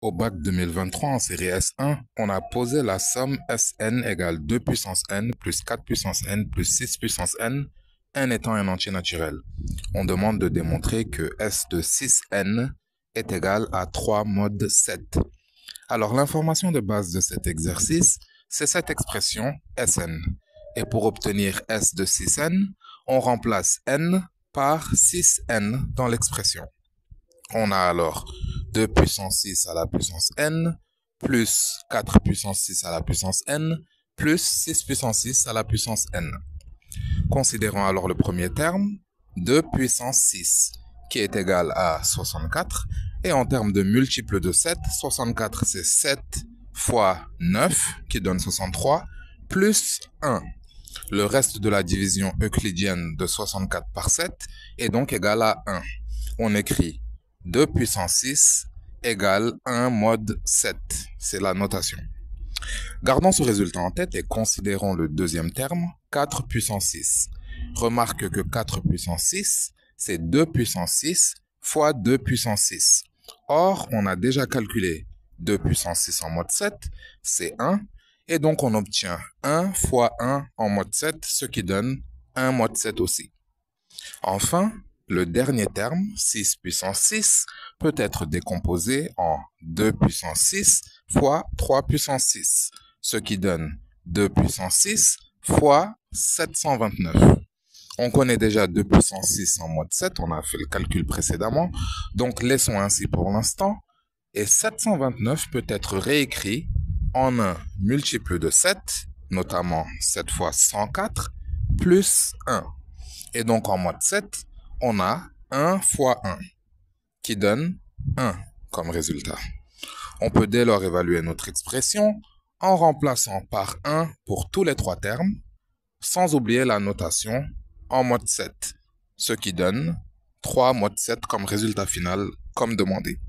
Au bac 2023 en série S1, on a posé la somme Sn égale 2 puissance n plus 4 puissance n plus 6 puissance n étant un entier naturel. On demande de démontrer que S de 6n est égal à 3 mod 7. Alors l'information de base de cet exercice, c'est cette expression Sn. Et pour obtenir S de 6n, on remplace n par 6n dans l'expression. On a alors 2 puissance 6 à la puissance n, plus 4 puissance 6 à la puissance n, plus 6 puissance 6 à la puissance n. Considérons alors le premier terme, 2 puissance 6, qui est égal à 64. Et en termes de multiples de 7, 64 c'est 7 fois 9, qui donne 63, plus 1. Le reste de la division euclidienne de 64 par 7 est donc égal à 1. On écrit 2 puissance 6 égale 1 mod 7. C'est la notation. Gardons ce résultat en tête et considérons le deuxième terme, 4 puissance 6. Remarque que 4 puissance 6, c'est 2 puissance 6 fois 2 puissance 6. Or, on a déjà calculé 2 puissance 6 en mode 7, c'est 1. Et donc, on obtient 1 fois 1 en mode 7, ce qui donne 1 mode 7 aussi. Enfin, le dernier terme, 6 puissance 6, peut être décomposé en 2 puissance 6 fois 3 puissance 6, ce qui donne 2 puissance 6 fois 729. On connaît déjà 2 puissance 6 en mode 7, on a fait le calcul précédemment, donc laissons ainsi pour l'instant. Et 729 peut être réécrit en un multiple de 7, notamment 7 fois 104, plus 1. Et donc en mode 7, on a 1 fois 1, qui donne 1 comme résultat. On peut dès lors évaluer notre expression en remplaçant par 1 pour tous les trois termes, sans oublier la notation en mode 7, ce qui donne 3 mod 7 comme résultat final, comme demandé.